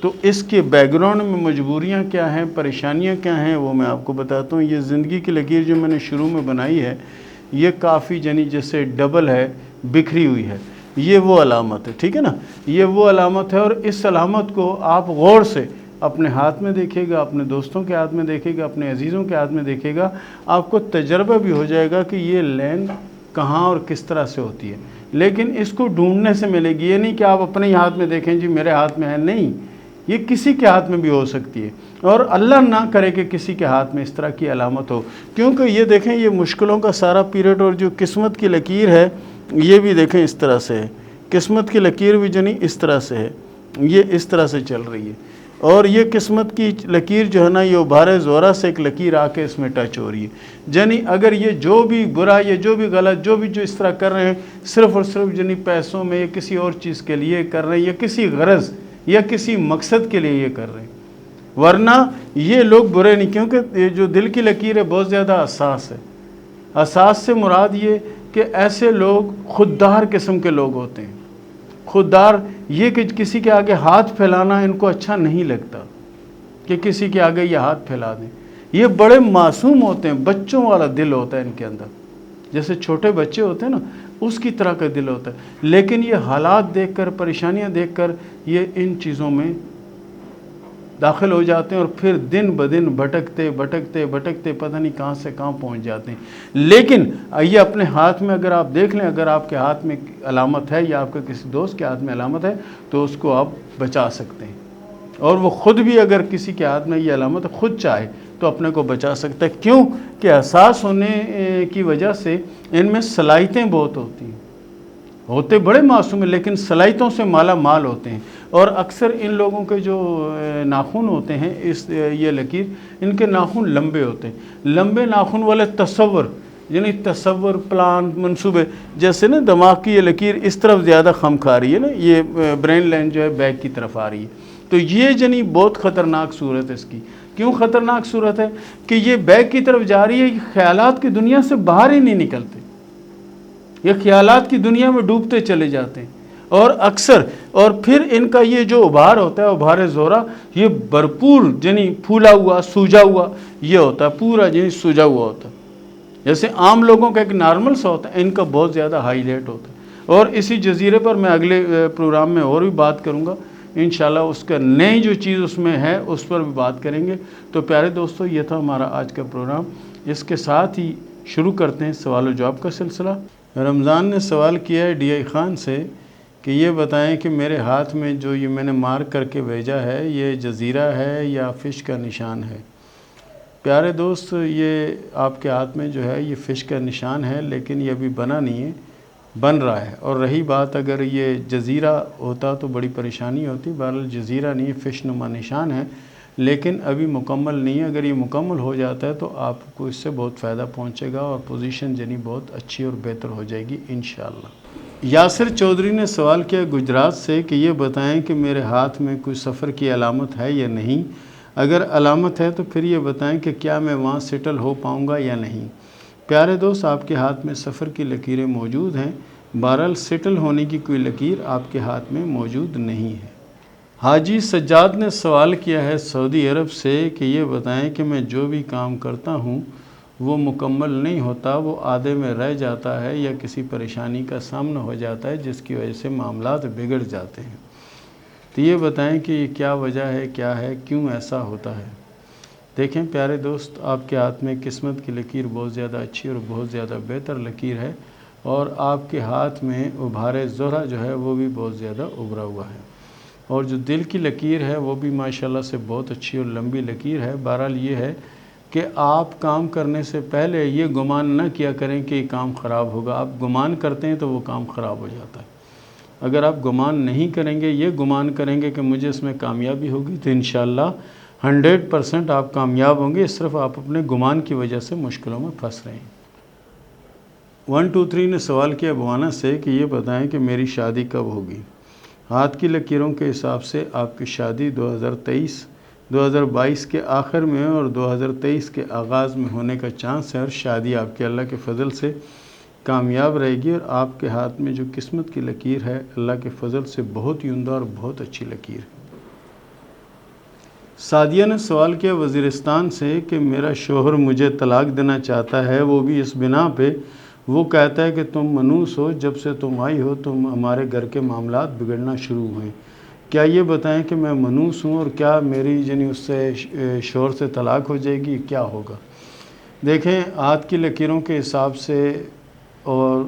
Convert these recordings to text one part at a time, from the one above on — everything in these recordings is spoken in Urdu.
تو اس کے بیک گراؤنڈ میں مجبوریاں کیا ہیں، پریشانیاں کیا ہیں، وہ میں آپ کو بتاتا ہوں۔ یہ زندگی کی لکیر جو میں نے شروع میں بنائی ہے، یہ کافی جیسے ڈبل ہے، بکھری ہوئی ہے، یہ وہ علامت ہے، ٹھیک ہے نا، یہ وہ علامت ہے۔ اور اس علامت کو آپ غور سے اپنے ہاتھ میں دیکھے گا، اپنے دوستوں کے ہاتھ میں دیکھے گا، اپنے عزیزوں کے ہاتھ میں دیکھے گا، آپ کو تجربہ بھی ہو جائے گا کہ یہ لین کہاں اور کس طرح سے ہوتی ہے۔ لیکن اس کو ڈھونڈنے سے ملے گی، یہ نہیں کہ آپ اپنے ہی ہاتھ میں دیکھیں جی میرے ہاتھ میں ہے، نہیں، یہ کسی کے ہاتھ میں بھی ہو سکتی ہے، اور اللہ نہ کرے کہ کسی کے ہاتھ میں اس طرح کی علامت ہو، کیونکہ یہ دیکھیں یہ مشکلوں کا سارا پیریڈ، اور جو قسمت کی لکیر ہے یہ بھی دیکھیں اس طرح سے ہے، قسمت کی لکیر بھی اس طرح سے ہے، یہ اس طرح سے چل رہی ہے، اور یہ قسمت کی لکیر جو ہے نا، یہ ابھارے زورا سے ایک لکیر آ کے اس میں ٹچ ہو رہی ہے۔ اگر یہ جو بھی برا، یہ جو بھی غلط، جو اس طرح کر رہے ہیں، صرف اور صرف پیسوں میں یا کسی اور چیز کے لیے کر رہے ہیں، یا کسی غرض یا کسی مقصد کے لیے یہ کر رہے ہیں، ورنہ یہ لوگ برے نہیں، کیونکہ یہ جو دل کی لکیر ہے بہت زیادہ حساس ہے۔ حساس سے مراد یہ کہ ایسے لوگ خوددار قسم کے لوگ ہوتے ہیں۔ خوددار یہ کہ کسی کے آگے ہاتھ پھیلانا ان کو اچھا نہیں لگتا، کہ کسی کے آگے یہ ہاتھ پھیلا دیں۔ یہ بڑے معصوم ہوتے ہیں، بچوں والا دل ہوتا ہے ان کے اندر، جیسے چھوٹے بچے ہوتے ہیں نا، اس کی طرح کا دل ہوتا ہے۔ لیکن یہ حالات دیکھ کر، پریشانیاں دیکھ کر یہ ان چیزوں میں داخل ہو جاتے ہیں، اور پھر دن بدن بھٹکتے بھٹکتے بھٹکتے پتہ نہیں کہاں سے کہاں پہنچ جاتے ہیں۔ لیکن یہ اپنے ہاتھ میں اگر آپ دیکھ لیں، اگر آپ کے ہاتھ میں علامت ہے یا آپ کے کسی دوست کے ہاتھ میں علامت ہے، تو اس کو آپ بچا سکتے ہیں، اور وہ خود بھی اگر کسی کے ہاتھ میں یہ علامت خود چاہے تو اپنے کو بچا سکتا ہے۔ کیوں کہ احساس ہونے کی وجہ سے ان میں صلاحیتیں بہت ہوتی ہیں، ہوتے بڑے معصوم ہیں لیکن صلاحیتوں سے مالا مال ہوتے ہیں۔ اور اکثر ان لوگوں کے جو ناخن ہوتے ہیں، یہ لکیر، ان کے ناخن لمبے ہوتے ہیں، لمبے ناخن والے تصور، تصور، پلان، منصوبے، جیسے نا دماغ کی یہ لکیر اس طرف زیادہ خم کھا رہی ہے نا، یہ برین لائن جو ہے بیک کی طرف آ رہی ہے، تو یہ بہت خطرناک صورت ہے اس کی۔ کیوں خطرناک صورت ہے؟ کہ یہ بیک کی طرف جا رہی ہے، یہ خیالات کی دنیا سے باہر ہی نہیں نکلتے، یہ خیالات کی دنیا میں ڈوبتے چلے جاتے ہیں، اور اکثر، اور پھر ان کا یہ جو ابھار ہوتا ہے، ابھار زورا، یہ بھرپور پھولا ہوا، سوجا ہوا یہ ہوتا ہے، پورا سوجا ہوا ہوتا ہے، جیسے عام لوگوں کا ایک نارمل سا ہوتا ہے، ان کا بہت زیادہ ہائی لائٹ ہوتا ہے۔ اور اسی جزیرے پر میں اگلے پروگرام میں اور بھی بات کروں گا انشاءاللہ، اس کا نئی جو چیز اس میں ہے اس پر بھی بات کریں گے۔ تو پیارے دوستو، یہ تھا ہمارا آج کا پروگرام، اس کے ساتھ ہی شروع کرتے ہیں سوال و جواب کا سلسلہ۔ رمضان نے سوال کیا ہے ڈی آئی خان سے کہ یہ بتائیں کہ میرے ہاتھ میں جو یہ میں نے مارک کر کے بھیجا ہے، یہ جزیرہ ہے یا فش کا نشان ہے؟ پیارے دوست، یہ آپ کے ہاتھ میں جو ہے یہ فش کا نشان ہے، لیکن یہ ابھی بنا نہیں ہے، بن رہا ہے۔ اور رہی بات اگر یہ جزیرہ ہوتا تو بڑی پریشانی ہوتی، بہرحال جزیرہ نہیں، فش نما نشان ہے، لیکن ابھی مکمل نہیں ہے۔ اگر یہ مکمل ہو جاتا ہے تو آپ کو اس سے بہت فائدہ پہنچے گا، اور پوزیشن بہت اچھی اور بہتر ہو جائے گی انشاءاللہ۔ یاسر چودھری نے سوال کیا گجرات سے کہ یہ بتائیں کہ میرے ہاتھ میں کوئی سفر کی علامت ہے یا نہیں؟ اگر علامت ہے تو پھر یہ بتائیں کہ کیا میں وہاں سیٹل ہو پاؤں گا یا نہیں؟ پیارے دوست، آپ کے ہاتھ میں سفر کی لکیریں موجود ہیں، بہرحال سیٹل ہونے کی کوئی لکیر آپ کے ہاتھ میں موجود نہیں ہے۔ حاجی سجاد نے سوال کیا ہے سعودی عرب سے کہ یہ بتائیں کہ میں جو بھی کام کرتا ہوں وہ مکمل نہیں ہوتا، وہ آدھے میں رہ جاتا ہے یا کسی پریشانی کا سامنا ہو جاتا ہے جس کی وجہ سے معاملات بگڑ جاتے ہیں، تو یہ بتائیں کہ یہ کیا وجہ ہے، کیا ہے، کیوں ایسا ہوتا ہے؟ دیکھیں پیارے دوست، آپ کے ہاتھ میں قسمت کی لکیر بہت زیادہ اچھی اور بہت زیادہ بہتر لکیر ہے، اور آپ کے ہاتھ میں ابھار زہرہ جو ہے وہ بھی بہت زیادہ ابھرا ہوا ہے، اور جو دل کی لکیر ہے وہ بھی ماشاءاللہ سے بہت اچھی اور لمبی لکیر ہے۔ بہرحال یہ ہے کہ آپ کام کرنے سے پہلے یہ گمان نہ کیا کریں کہ یہ کام خراب ہوگا۔ آپ گمان کرتے ہیں تو وہ کام خراب ہو جاتا ہے۔ اگر آپ گمان نہیں کریں گے، یہ گمان کریں گے کہ مجھے اس میں کامیابی ہوگی، تو انشاءاللہ 100% آپ کامیاب ہوں گے، صرف آپ اپنے گمان کی وجہ سے مشکلوں میں پھنس رہے ہیں۔ 123 نے سوال کیا بوانا سے کہ یہ بتائیں کہ میری شادی کب ہوگی؟ ہاتھ کی لکیروں کے حساب سے آپ کی شادی 2022 کے آخر میں اور 2023 کے آغاز میں ہونے کا چانس ہے، اور شادی آپ کے اللہ کے فضل سے کامیاب رہے گی، اور آپ کے ہاتھ میں جو قسمت کی لکیر ہے اللہ کے فضل سے بہت ہی عمدہ اور بہت اچھی لکیر ہے۔ سعدیہ نے سوال کیا وزیرستان سے کہ میرا شوہر مجھے طلاق دینا چاہتا ہے، وہ بھی اس بنا پہ وہ کہتا ہے کہ تم منحوس ہو، جب سے تم آئی ہو تم ہمارے گھر کے معاملات بگڑنا شروع ہوئے، کیا یہ بتائیں کہ میں منحوس ہوں اور کیا میری اس سے شوہر سے طلاق ہو جائے گی، کیا ہوگا؟ دیکھیں، ہاتھ کی لکیروں کے حساب سے اور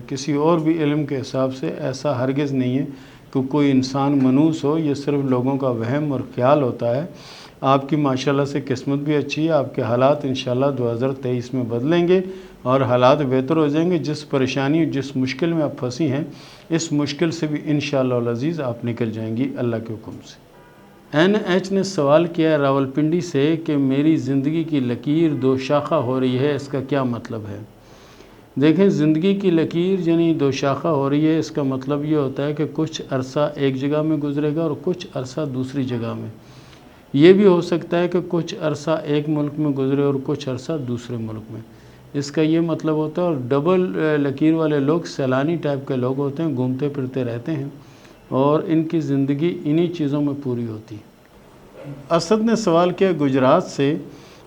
کسی اور بھی علم کے حساب سے ایسا ہرگز نہیں ہے کہ کوئی انسان منحوس ہو، یہ صرف لوگوں کا وہم اور خیال ہوتا ہے۔ آپ کی ماشاءاللہ سے قسمت بھی اچھی ہے، آپ کے حالات انشاءاللہ 2023 میں بدلیں گے اور حالات بہتر ہو جائیں گے۔ جس پریشانی جس مشکل میں آپ پھنسی ہیں، اس مشکل سے بھی انشاءاللہ العزیز آپ نکل جائیں گی اللہ کے حکم سے۔ NH نے سوال کیا راولپنڈی سے کہ میری زندگی کی لکیر دو شاخہ ہو رہی ہے، اس کا کیا مطلب ہے؟ دیکھیں، زندگی کی لکیر یعنی دو شاخہ ہو رہی ہے، اس کا مطلب یہ ہوتا ہے کہ کچھ عرصہ ایک جگہ میں گزرے گا اور کچھ عرصہ دوسری جگہ میں۔ یہ بھی ہو سکتا ہے کہ کچھ عرصہ ایک ملک میں گزرے اور کچھ عرصہ دوسرے ملک میں۔ اس کا یہ مطلب ہوتا ہے، اور ڈبل لکیر والے لوگ سیلانی ٹائپ کے لوگ ہوتے ہیں، گھومتے پھرتے رہتے ہیں اور ان کی زندگی انہی چیزوں میں پوری ہوتی ہے۔ اسد نے سوال کیا گجرات سے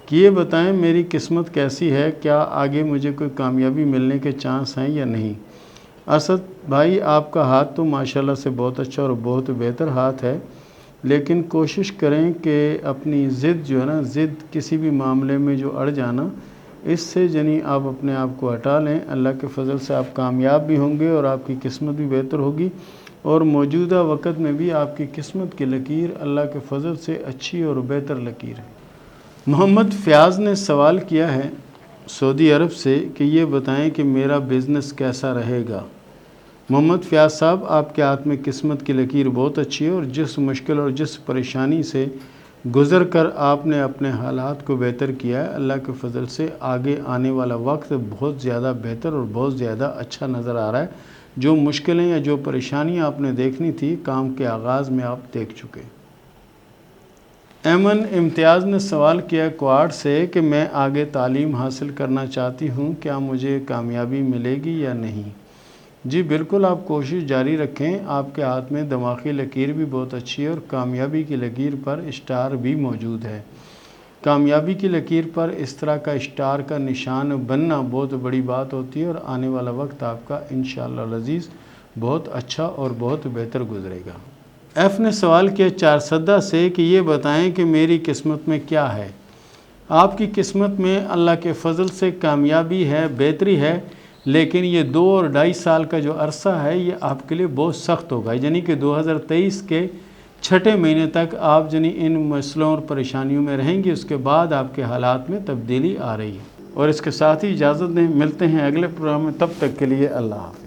کہ یہ بتائیں میری قسمت کیسی ہے، کیا آگے مجھے کوئی کامیابی ملنے کے چانس ہیں یا نہیں؟ اسد بھائی، آپ کا ہاتھ تو ماشاءاللہ سے بہت اچھا اور بہت بہتر ہاتھ ہے، لیکن کوشش کریں کہ اپنی ضد جو ہے نا، ضد کسی بھی معاملے میں جو اڑ جانا، اس سے یعنی آپ اپنے آپ کو ہٹا لیں۔ اللہ کے فضل سے آپ کامیاب بھی ہوں گے اور آپ کی قسمت بھی بہتر ہوگی، اور موجودہ وقت میں بھی آپ کی قسمت کی لکیر اللہ کے فضل سے اچھی اور بہتر لکیر ہے۔ محمد فیاض نے سوال کیا ہے سعودی عرب سے کہ یہ بتائیں کہ میرا بزنس کیسا رہے گا۔ محمد فیاض صاحب، آپ کے ہاتھ میں قسمت کی لکیر بہت اچھی ہے، اور جس مشکل اور جس پریشانی سے گزر کر آپ نے اپنے حالات کو بہتر کیا ہے، اللہ کے فضل سے آگے آنے والا وقت بہت زیادہ بہتر اور بہت زیادہ اچھا نظر آ رہا ہے۔ جو مشکلیں یا جو پریشانیاں آپ نے دیکھنی تھی کام کے آغاز میں آپ دیکھ چکے۔ ایمن امتیاز نے سوال کیا کوارڈ سے کہ میں آگے تعلیم حاصل کرنا چاہتی ہوں، کیا مجھے کامیابی ملے گی یا نہیں؟ جی بالکل، آپ کوشش جاری رکھیں، آپ کے ہاتھ میں دماغی لکیر بھی بہت اچھی ہے اور کامیابی کی لکیر پر اسٹار بھی موجود ہے۔ کامیابی کی لکیر پر اس طرح کا اسٹار کا نشان بننا بہت بڑی بات ہوتی ہے، اور آنے والا وقت آپ کا انشاءاللہ العزیز بہت اچھا اور بہت بہتر گزرے گا۔ ایف نے سوال کیا چارسدہ سے کہ یہ بتائیں کہ میری قسمت میں کیا ہے۔ آپ کی قسمت میں اللہ کے فضل سے کامیابی ہے، بہتری ہے، لیکن یہ 2 اور 2.5 سال کا جو عرصہ ہے یہ آپ کے لیے بہت سخت ہوگا، یعنی کہ 2023 کے 6 مہینے تک آپ ان مسئلوں اور پریشانیوں میں رہیں گے، اس کے بعد آپ کے حالات میں تبدیلی آ رہی ہے۔ اور اس کے ساتھ ہی اجازت دیں، ملتے ہیں اگلے پروگرام میں، تب تک کے لیے اللہ حافظ۔